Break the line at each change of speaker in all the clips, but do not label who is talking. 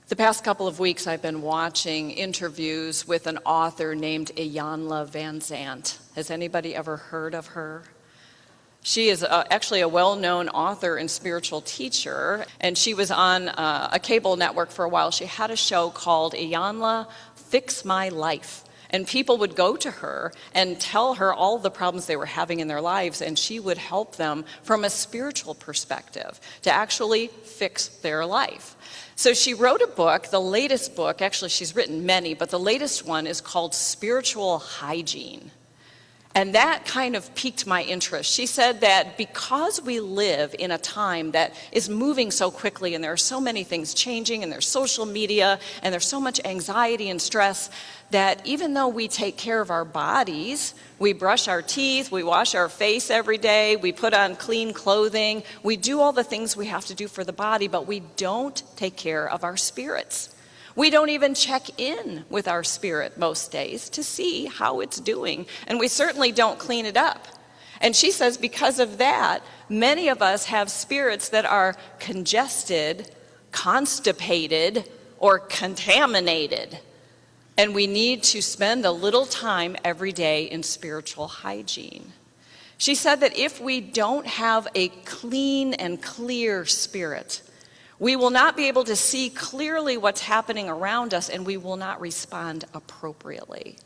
The past couple of weeks, I've been watching interviews with an author named Iyanla Vanzant. Has anybody ever heard of her? She is actually a well-known author and spiritual teacher, and she was on a cable network for a while. She had a show called Iyanla Fix My Life, and people would go to her and tell her all the problems they were having in their lives, and she would help them from a spiritual perspective to actually fix their life. So she wrote a book, the latest book, actually she's written many, but the latest one is called Spiritual Hygiene. And that kind of piqued my interest. She said that because we live in a time that is moving so quickly and there are so many things changing and there's social media and there's so much anxiety and stress, that even though we take care of our bodies, we brush our teeth, we wash our face every day, we put on clean clothing, we do all the things we have to do for the body, but we don't take care of our spirits. We don't even check in with our spirit most days to see how it's doing, and we certainly don't clean it up. And she says because of that, many of us have spirits that are congested, constipated, or contaminated. And we need to spend a little time every day in spiritual hygiene. She said that if we don't have a clean and clear spirit, we will not be able to see clearly what's happening around us, and we will not respond appropriately.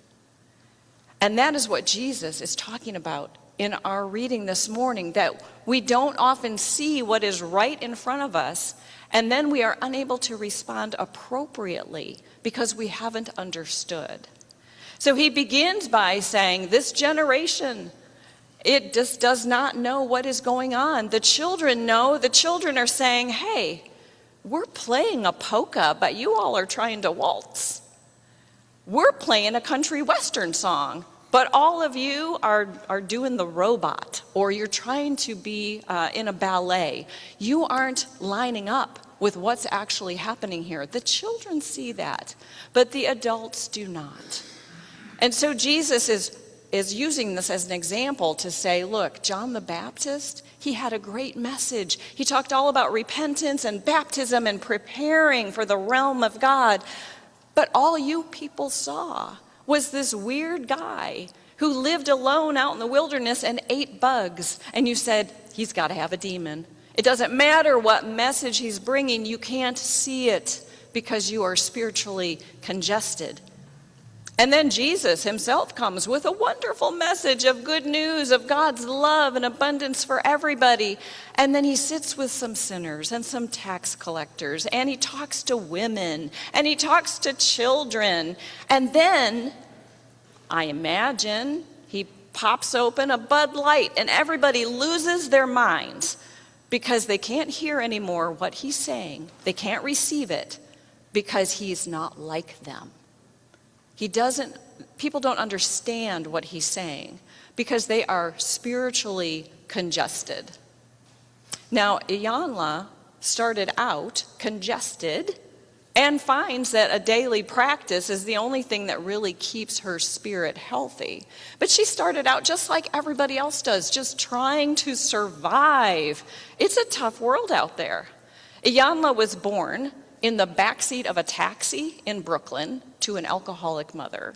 And that is what Jesus is talking about in our reading this morning, that we don't often see what is right in front of us, and then we are unable to respond appropriately because we haven't understood. So he begins by saying, this generation, it just does not know what is going on. The children know. The children are saying, hey, we're playing a polka, but you all are trying to waltz. We're playing a country western song, but all of you are doing the robot, or you're trying to be in a ballet. You aren't lining up with what's actually happening here. The children see that, but the adults do not. And so Jesus is using this as an example to say, look, John the Baptist, he had a great message. He talked all about repentance and baptism and preparing for the realm of God. But all you people saw was this weird guy who lived alone out in the wilderness and ate bugs. And you said, he's got to have a demon. It doesn't matter what message he's bringing, you can't see it because you are spiritually congested. And then Jesus himself comes with a wonderful message of good news of God's love and abundance for everybody. And then he sits with some sinners and some tax collectors, and he talks to women, and he talks to children. And then, I imagine, he pops open a Bud Light, and everybody loses their minds because they can't hear anymore what he's saying. They can't receive it because he's not like them. People don't understand what he's saying because they are spiritually congested. Now, Iyanla started out congested and finds that a daily practice is the only thing that really keeps her spirit healthy. But she started out just like everybody else does, just trying to survive. It's a tough world out there. Iyanla was born in the backseat of a taxi in Brooklyn to an alcoholic mother.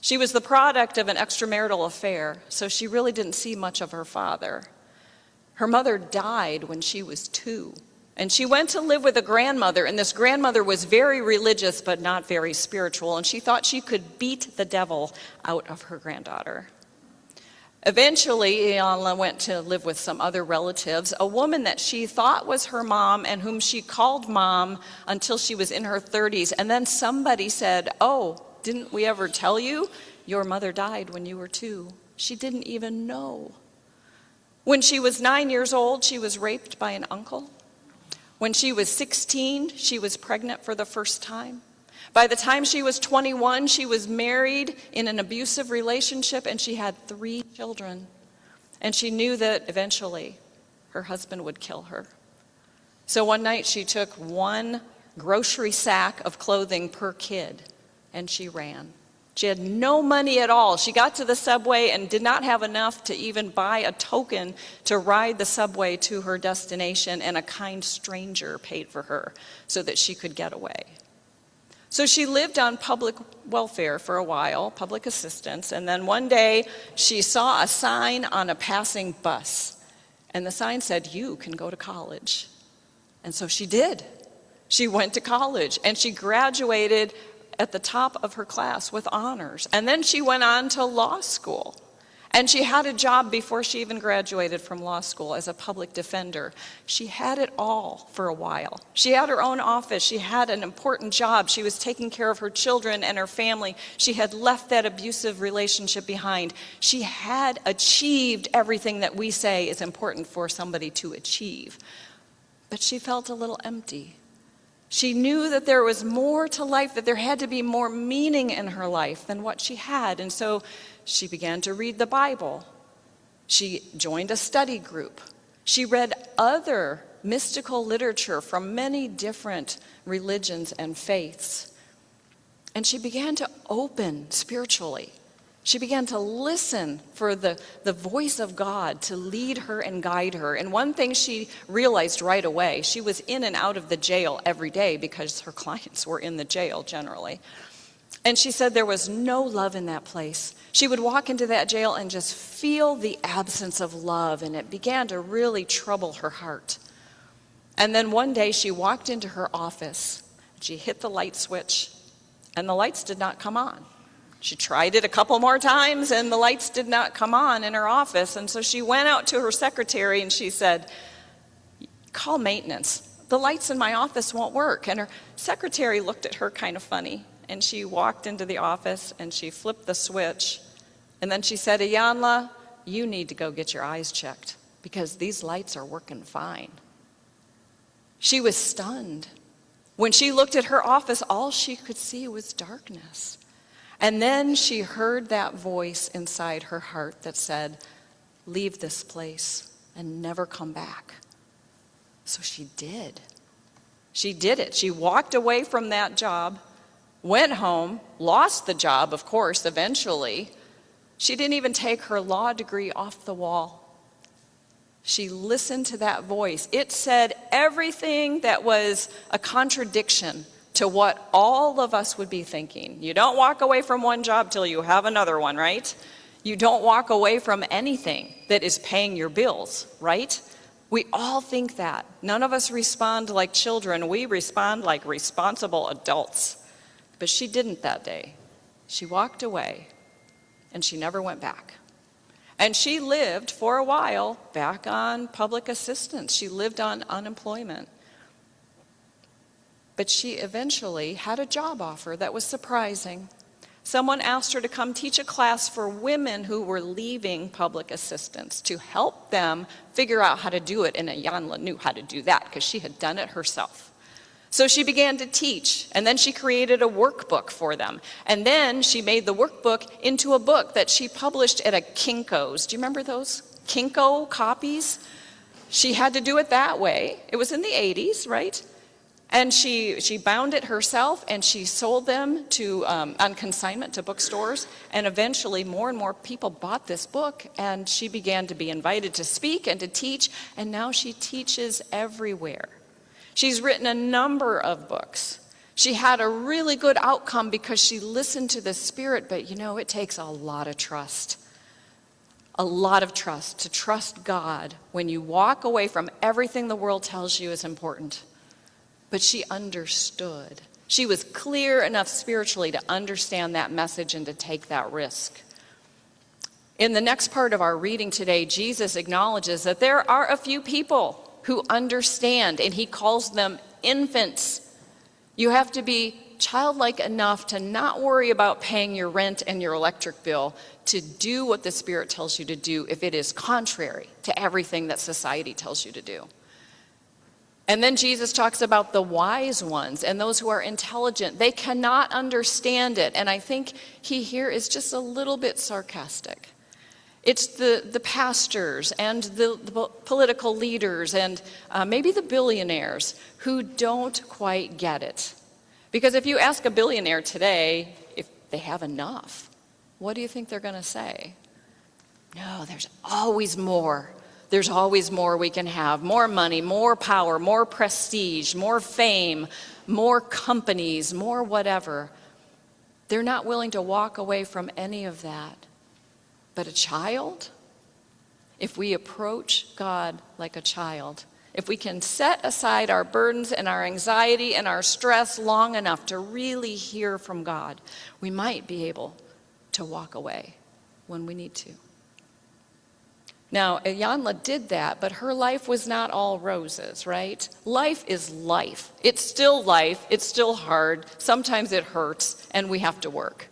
She was the product of an extramarital affair, so she really didn't see much of her father. Her mother died when she was 2, and she went to live with a grandmother, and this grandmother was very religious but not very spiritual, and she thought she could beat the devil out of her granddaughter. Eventually, Iyanla went to live with some other relatives, a woman that she thought was her mom and whom she called mom until she was in her 30s. And then somebody said, oh, didn't we ever tell you? Your mother died when you were 2. She didn't even know. When she was 9 years old, she was raped by an uncle. When she was 16, she was pregnant for the first time. By the time she was 21, she was married in an abusive relationship, and she had 3 children. And she knew that eventually her husband would kill her. So one night she took 1 grocery sack of clothing per kid, and she ran. She had no money at all. She got to the subway and did not have enough to even buy a token to ride the subway to her destination, and a kind stranger paid for her so that she could get away. So she lived on public welfare for a while, public assistance, and then one day she saw a sign on a passing bus, and the sign said, "You can go to college." And so she did. She went to college, and she graduated at the top of her class with honors. And then she went on to law school. And she had a job before she even graduated from law school as a public defender. She had it all for a while. She had her own office. She had an important job. She was taking care of her children and her family. She had left that abusive relationship behind. She had achieved everything that we say is important for somebody to achieve. But she felt a little empty. She knew that there was more to life, that there had to be more meaning in her life than what she had. And so she began to read the Bible. She joined a study group. She read other mystical literature from many different religions and faiths. And she began to open spiritually. She began to listen for the voice of God to lead her and guide her. And one thing she realized right away, she was in and out of the jail every day because her clients were in the jail generally. And she said there was no love in that place. She would walk into that jail and just feel the absence of love, and it began to really trouble her heart. And then one day she walked into her office. She hit the light switch, and the lights did not come on. She tried it a couple more times, and the lights did not come on in her office. And so she went out to her secretary, and she said, "Call maintenance. The lights in my office won't work." And her secretary looked at her kind of funny, and she walked into the office, and she flipped the switch. And then she said, "Iyanla, you need to go get your eyes checked because these lights are working fine." She was stunned. When she looked at her office, all she could see was darkness. And then she heard that voice inside her heart that said, "Leave this place and never come back." So she did. She did it. She walked away from that job, went home, lost the job, of course, eventually. She didn't even take her law degree off the wall. She listened to that voice. It said everything that was a contradiction to what all of us would be thinking. You don't walk away from one job till you have another one, right? You don't walk away from anything that is paying your bills, right? We all think that. None of us respond like children. We respond like responsible adults. But she didn't that day. She walked away, and she never went back. And she lived for a while back on public assistance. She lived on unemployment. But she eventually had a job offer that was surprising. Someone asked her to come teach a class for women who were leaving public assistance to help them figure out how to do it. And Iyanla knew how to do that because she had done it herself. So she began to teach, and then she created a workbook for them. And then she made the workbook into a book that she published at a Kinko's. Do you remember those Kinko copies? She had to do it that way. It was in the 80s, right? And she bound it herself, and she sold them on consignment to bookstores. And eventually, more and more people bought this book, and she began to be invited to speak and to teach. And now she teaches everywhere. She's written a number of books. She had a really good outcome because she listened to the Spirit. But it takes a lot of trust. A lot of trust to trust God when you walk away from everything the world tells you is important. But she understood. She was clear enough spiritually to understand that message and to take that risk. In the next part of our reading today, Jesus acknowledges that there are a few people who understand, and he calls them infants. You have to be childlike enough to not worry about paying your rent and your electric bill, to do what the Spirit tells you to do if it is contrary to everything that society tells you to do. And then Jesus talks about the wise ones and those who are intelligent. They cannot understand it. And I think he here is just a little bit sarcastic. It's the pastors and the political leaders and maybe the billionaires who don't quite get it. Because if you ask a billionaire today, if they have enough, what do you think they're going to say? No, there's always more. There's always more we can have. More money, more power, more prestige, more fame, more companies, more whatever. They're not willing to walk away from any of that. But a child, if we approach God like a child, if we can set aside our burdens and our anxiety and our stress long enough to really hear from God, we might be able to walk away when we need to. Now, Iyanla did that, but her life was not all roses, right? Life is life. It's still life. It's still hard. Sometimes it hurts, and we have to work.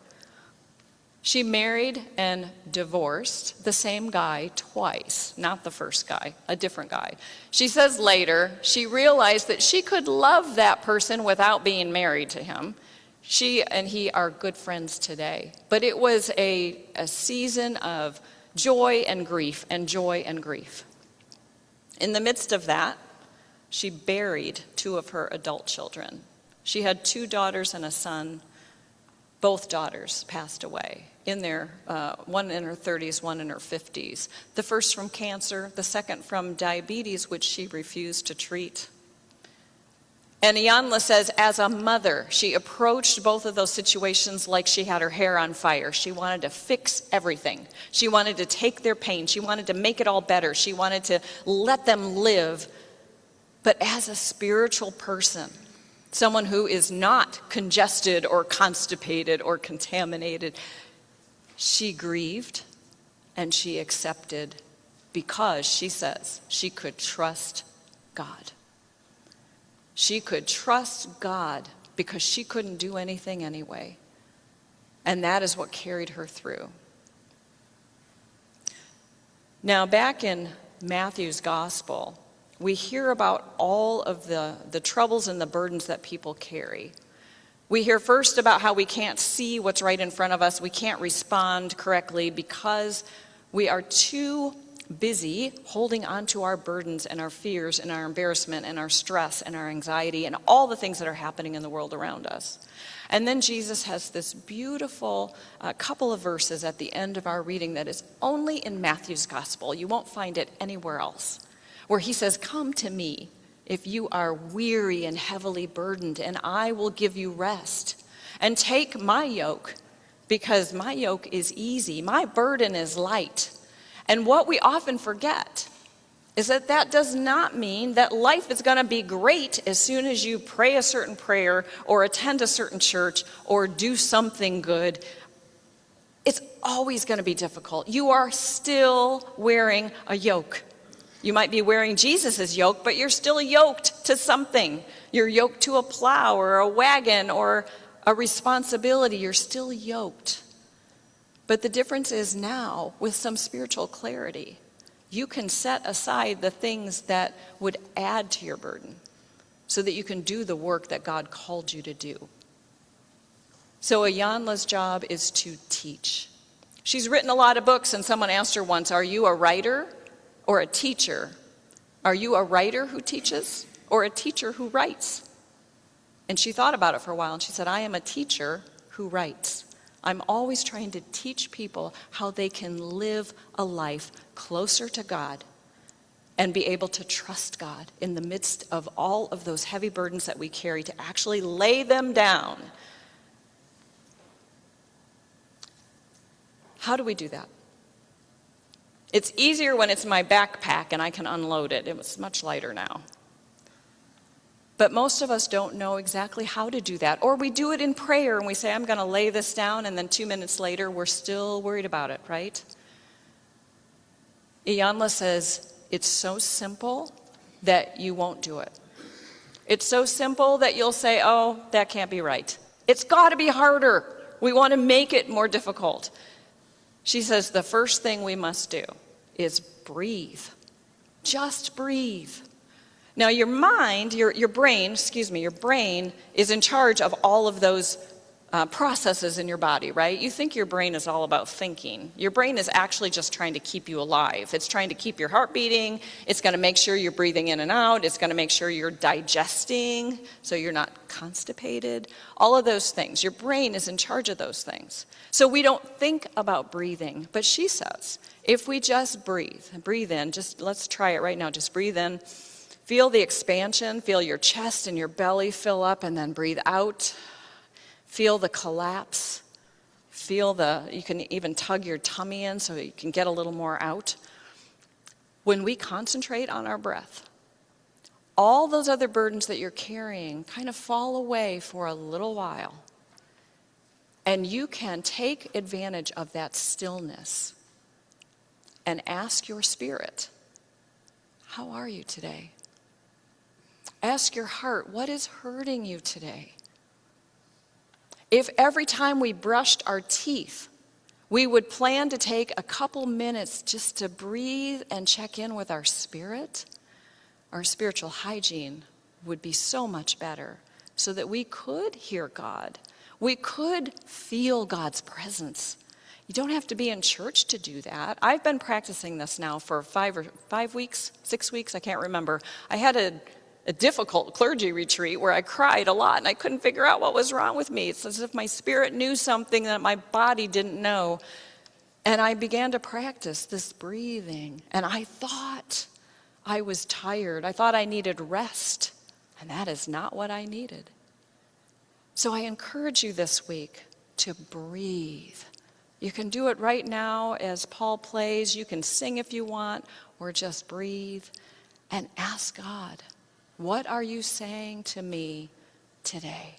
She married and divorced the same guy twice, not the first guy, a different guy. She says later she realized that she could love that person without being married to him. She and he are good friends today. But it was a season of joy and grief and joy and grief. In the midst of that, she buried 2 of her adult children. She had 2 daughters and a son. Both daughters passed away. One in her 30s, one in her 50s. The first from cancer, the second from diabetes, which she refused to treat. And Iyanla says, as a mother, she approached both of those situations like she had her hair on fire. She wanted to fix everything. She wanted to take their pain. She wanted to make it all better. She wanted to let them live. But as a spiritual person, someone who is not congested or constipated or contaminated, she grieved and she accepted because, she says, she could trust God. She could trust God because she couldn't do anything anyway. And that is what carried her through. Now, back in Matthew's gospel, we hear about all of the troubles and the burdens that people carry. We hear first about how we can't see what's right in front of us. We can't respond correctly because we are too busy holding on to our burdens and our fears and our embarrassment and our stress and our anxiety and all the things that are happening in the world around us. And then Jesus has this beautiful couple of verses at the end of our reading that is only in Matthew's gospel. You won't find it anywhere else, where he says, "Come to me if you are weary and heavily burdened, and I will give you rest. And take my yoke, because my yoke is easy. My burden is light." And what we often forget is that that does not mean that life is going to be great as soon as you pray a certain prayer or attend a certain church or do something good. It's always going to be difficult. You are still wearing a yoke. You might be wearing Jesus' yoke, but you're still yoked to something. You're yoked to a plow or a wagon or a responsibility. You're still yoked. But the difference is now, with some spiritual clarity, you can set aside the things that would add to your burden so that you can do the work that God called you to do. So Iyanla's job is to teach. She's written a lot of books, and someone asked her once, "Are you a writer or a teacher? Are you a writer who teaches or a teacher who writes?" And she thought about it for a while, and she said, "I am a teacher who writes. I'm always trying to teach people how they can live a life closer to God and be able to trust God in the midst of all of those heavy burdens that we carry, to actually lay them down." How do we do that? It's easier when it's my backpack and I can unload it. It's much lighter now. But most of us don't know exactly how to do that. Or we do it in prayer and we say, "I'm going to lay this down," and then 2 minutes later we're still worried about it, right? Iyanla says it's so simple that you won't do it. It's so simple that you'll say, "Oh, that can't be right." It's got to be harder. We want to make it more difficult. She says the first thing we must do is breathe. Just breathe. Now your mind, your brain is in charge of all of those processes in your body, right? You think your brain is all about thinking. Your brain is actually just trying to keep you alive. It's trying to keep your heart beating. It's going to make sure you're breathing in and out. It's going to make sure you're digesting so you're not constipated. All of those things. Your brain is in charge of those things. So we don't think about breathing. But she says, if we just breathe in, just let's try it right now. Just breathe in. Feel the expansion. Feel your chest and your belly fill up, and then breathe out. Feel the collapse. You can even tug your tummy in so you can get a little more out. When we concentrate on our breath, all those other burdens that you're carrying kind of fall away for a little while. And you can take advantage of that stillness and ask your spirit, how are you today? Ask your heart, what is hurting you today? If every time we brushed our teeth, we would plan to take a couple minutes just to breathe and check in with our spirit, our spiritual hygiene would be so much better so that we could hear God. We could feel God's presence. You don't have to be in church to do that. I've been practicing this now for 5 weeks, 6 weeks, I can't remember. I had a difficult clergy retreat where I cried a lot and I couldn't figure out what was wrong with me. It's as if my spirit knew something that my body didn't know. And I began to practice this breathing. And I thought I was tired. I thought I needed rest. And that is not what I needed. So I encourage you this week to breathe. You can do it right now as Paul plays. You can sing if you want, or just breathe and ask God, what are you saying to me today?